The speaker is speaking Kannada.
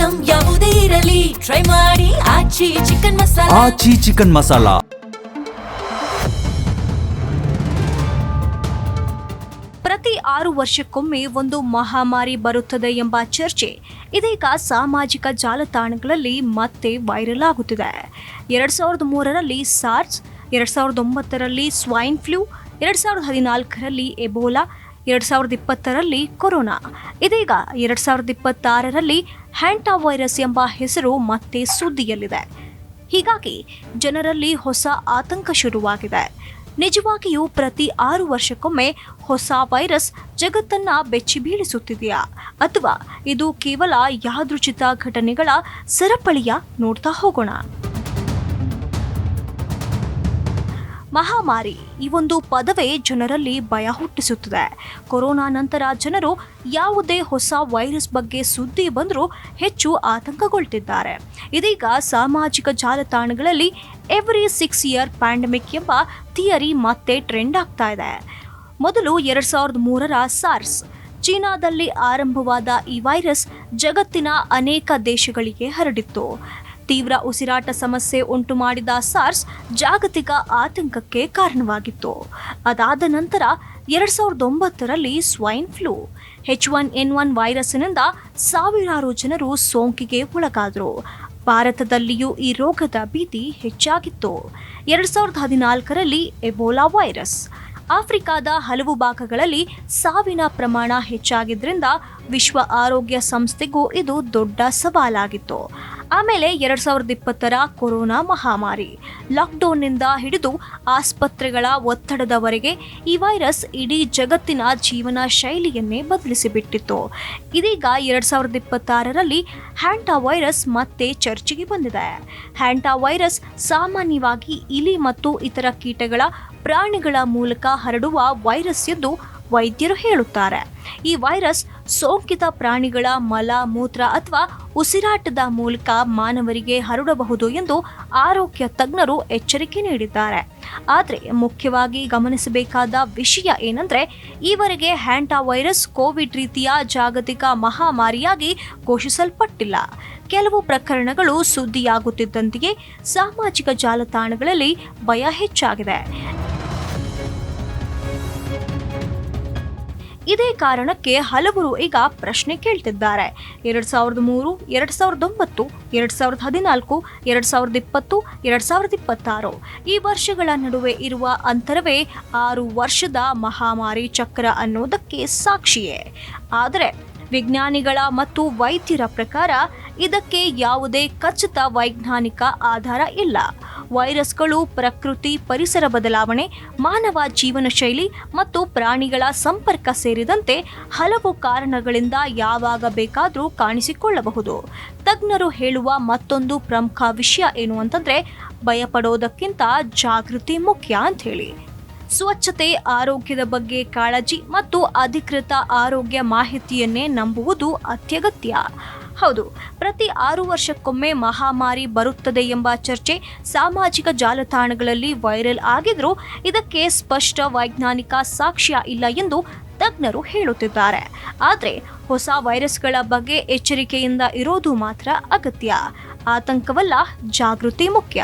ಐಟಂ ಯಾವುದೇ ಇರಲಿ ಟ್ರೈ ಮಾಡಿ ಆಚಿ ಚಿಕನ್ ಮಸಾಲಾ. ಆಚಿ ಚಿಕನ್ ಮಸಾಲಾ. ಪ್ರತಿ 6 ವರ್ಷಕ್ಕೊಮ್ಮೆ ಒಂದು ಮಹಾಮಾರಿ ಬರುತ್ತದೆ ಎಂಬ ಚರ್ಚೆ ಇದೀಗ ಸಾಮಾಜಿಕ ಜಾಲತಾಣಗಳಲ್ಲಿ ಮತ್ತೆ ವೈರಲ್ ಆಗುತ್ತಿದೆ. 2003ರಲ್ಲಿ ಸಾರ್ಸ್, 2009ರಲ್ಲಿ ಸ್ವೈನ್ ಫ್ಲೂ, 2014ರಲ್ಲಿ ಎಬೋಲಾ, 2020ರಲ್ಲಿ ಕೊರೋನಾ, ಇದೀಗ 2026ರಲ್ಲಿ ಹ್ಯಾಂಟಾ ವೈರಸ್ ಎಂಬ ಹೆಸರು ಮತ್ತೆ ಸುದ್ದಿಯಲ್ಲಿದೆ. ಹೀಗಾಗಿ ಜನರಲ್ಲಿ ಹೊಸ ಆತಂಕ ಶುರುವಾಗಿದೆ. ನಿಜವಾಗಿಯೂ ಪ್ರತಿ 6 ವರ್ಷಕ್ಕೊಮ್ಮೆ ಹೊಸ ವೈರಸ್ ಜಗತ್ತನ್ನ ಬೆಚ್ಚಿ ಬೀಳಿಸುತ್ತಿದೆಯಾ ಅಥವಾ ಇದು ಕೇವಲ ಯಾದೃಚ್ಛಿಕ ಘಟನೆಗಳ ಸರಪಳಿಯ ನೋಡ್ತಾ ಹೋಗೋಣ. ಮಹಾಮಾರಿ ಈ ಒಂದು ಪದವೇ ಜನರಲ್ಲಿ ಭಯ ಹುಟ್ಟಿಸುತ್ತದೆ. ಕೊರೋನಾ ನಂತರ ಜನರು ಯಾವುದೇ ಹೊಸ ವೈರಸ್ ಬಗ್ಗೆ ಸುದ್ದಿ ಬಂದರೂ ಹೆಚ್ಚು ಆತಂಕಗೊಳ್ತಿದ್ದಾರೆ. ಇದೀಗ ಸಾಮಾಜಿಕ ಜಾಲತಾಣಗಳಲ್ಲಿ ಎವ್ರಿ 6 ಇಯರ್ ಪ್ಯಾಂಡಮಿಕ್ ಎಂಬ ಥಿಯರಿ ಮತ್ತೆ ಟ್ರೆಂಡ್ ಆಗ್ತಾ ಇದೆ. ಮೊದಲು 2003ರ ಸಾರ್ಸ್, ಚೀನಾದಲ್ಲಿ ಆರಂಭವಾದ ಈ ವೈರಸ್ ಜಗತ್ತಿನ ಅನೇಕ ದೇಶಗಳಿಗೆ ಹರಡಿತ್ತು. ತೀವ್ರ ಉಸಿರಾಟ ಸಮಸ್ಯೆ ಉಂಟು ಮಾಡಿದ ಸಾರ್ಸ್ ಜಾಗತಿಕ ಆತಂಕಕ್ಕೆ ಕಾರಣವಾಗಿತ್ತು. ಅದಾದ ನಂತರ 2009ರಲ್ಲಿ ಸ್ವೈನ್ ಫ್ಲೂ, H1N1 ವೈರಸ್ನಿಂದ ಸಾವಿರಾರು ಜನರು ಸೋಂಕಿಗೆ ಒಳಗಾದರು. ಭಾರತದಲ್ಲಿಯೂ ಈ ರೋಗದ ಭೀತಿ ಹೆಚ್ಚಾಗಿತ್ತು. 2014ರಲ್ಲಿ ಎಬೋಲಾ ವೈರಸ್, ಆಫ್ರಿಕಾದ ಹಲವು ಭಾಗಗಳಲ್ಲಿ ಸಾವಿನ ಪ್ರಮಾಣ ಹೆಚ್ಚಾಗಿದ್ದರಿಂದ ವಿಶ್ವ ಆರೋಗ್ಯ ಸಂಸ್ಥೆಗೂ ಇದು ದೊಡ್ಡ ಸವಾಲಾಗಿತ್ತು. ಆಮೇಲೆ 2020ರ ಕೊರೋನಾ ಮಹಾಮಾರಿ, ಲಾಕ್ಡೌನ್ನಿಂದ ಹಿಡಿದು ಆಸ್ಪತ್ರೆಗಳ ಒತ್ತಡದವರೆಗೆ ಈ ವೈರಸ್ ಇಡೀ ಜಗತ್ತಿನ ಜೀವನ ಶೈಲಿಯನ್ನೇ ಬದಲಿಸಿಬಿಟ್ಟಿತ್ತು. ಇದೀಗ 2026ರಲ್ಲಿ ಹ್ಯಾಂಟಾ ವೈರಸ್ ಮತ್ತೆ ಚರ್ಚೆಗೆ ಬಂದಿದೆ. ಹ್ಯಾಂಟಾ ವೈರಸ್ ಸಾಮಾನ್ಯವಾಗಿ ಇಲಿ ಮತ್ತು ಇತರ ಕೀಟಗಳ ಪ್ರಾಣಿಗಳ ಮೂಲಕ ಹರಡುವ ವೈರಸ್ ಎಂದು ವೈದ್ಯರು ಹೇಳುತ್ತಾರೆ. ಈ ವೈರಸ್ ಸೋಂಕಿತ ಪ್ರಾಣಿಗಳ ಮಲ, ಮೂತ್ರ ಅಥವಾ ಉಸಿರಾಟದ ಮೂಲಕ ಮಾನವರಿಗೆ ಹರಡಬಹುದು ಎಂದು ಆರೋಗ್ಯ ತಜ್ಞರು ಎಚ್ಚರಿಕೆ ನೀಡಿದ್ದಾರೆ. ಆದರೆ ಮುಖ್ಯವಾಗಿ ಗಮನಿಸಬೇಕಾದ ವಿಷಯ ಏನಂದ್ರೆ, ಈವರೆಗೆ ಹ್ಯಾಂಟಾ ವೈರಸ್ ಕೋವಿಡ್ ರೀತಿಯ ಜಾಗತಿಕ ಮಹಾಮಾರಿಯಾಗಿ ಘೋಷಿಸಲ್ಪಟ್ಟಿಲ್ಲ. ಕೆಲವು ಪ್ರಕರಣಗಳು ಸುದ್ದಿಯಾಗುತ್ತಿದ್ದಂತೆಯೇ ಸಾಮಾಜಿಕ ಜಾಲತಾಣಗಳಲ್ಲಿ ಭಯ ಹೆಚ್ಚಾಗಿದೆ. ಇದೇ ಕಾರಣಕ್ಕೆ ಹಲವರು ಈಗ ಪ್ರಶ್ನೆ ಕೇಳ್ತಿದ್ದಾರೆ. 2003, 2009, 2014, 2020, 2026 ಈ ವರ್ಷಗಳ ನಡುವೆ ಇರುವ ಅಂತರವೇ 6 ವರ್ಷದ ಮಹಾಮಾರಿ ಚಕ್ರ ಅನ್ನೋದಕ್ಕೆ ಸಾಕ್ಷಿಯೇ. ಆದರೆ ವಿಜ್ಞಾನಿಗಳ ಮತ್ತು ವೈದ್ಯರ ಪ್ರಕಾರ ಇದಕ್ಕೆ ಯಾವುದೇ ಖಚಿತ ವೈಜ್ಞಾನಿಕ ಆಧಾರ ಇಲ್ಲ. ವೈರಸ್ಗಳು ಪ್ರಕೃತಿ, ಪರಿಸರ ಬದಲಾವಣೆ, ಮಾನವ ಜೀವನ ಶೈಲಿ ಮತ್ತು ಪ್ರಾಣಿಗಳ ಸಂಪರ್ಕ ಸೇರಿದಂತೆ ಹಲವು ಕಾರಣಗಳಿಂದ ಯಾವಾಗ ಬೇಕಾದರೂ ಕಾಣಿಸಿಕೊಳ್ಳಬಹುದು. ತಜ್ಞರು ಹೇಳುವ ಮತ್ತೊಂದು ಪ್ರಮುಖ ವಿಷಯ ಏನು ಅಂತಂದ್ರೆ, ಭಯಪಡೋದಕ್ಕಿಂತ ಜಾಗೃತಿ ಮುಖ್ಯ ಅಂತ ಹೇಳಿ. ಸ್ವಚ್ಛತೆ, ಆರೋಗ್ಯದ ಬಗ್ಗೆ ಕಾಳಜಿ ಮತ್ತು ಅಧಿಕೃತ ಆರೋಗ್ಯ ಮಾಹಿತಿಯನ್ನೇ ನಂಬುವುದು ಅತ್ಯಗತ್ಯ. ಹೌದು, ಪ್ರತಿ 6 ವರ್ಷಕ್ಕೊಮ್ಮೆ ಮಹಾಮಾರಿ ಬರುತ್ತದೆ ಎಂಬ ಚರ್ಚೆ ಸಾಮಾಜಿಕ ಜಾಲತಾಣಗಳಲ್ಲಿ ವೈರಲ್ ಆಗಿದ್ರೂ ಇದಕ್ಕೆ ಸ್ಪಷ್ಟ ವೈಜ್ಞಾನಿಕ ಸಾಕ್ಷ್ಯ ಇಲ್ಲ ಎಂದು ತಜ್ಞರು ಹೇಳುತ್ತಿದ್ದಾರೆ. ಆದರೆ ಹೊಸ ವೈರಸ್ಗಳ ಬಗ್ಗೆ ಎಚ್ಚರಿಕೆಯಿಂದ ಇರೋದು ಮಾತ್ರ ಅಗತ್ಯ. ಆತಂಕವಲ್ಲ, ಜಾಗೃತಿ ಮುಖ್ಯ.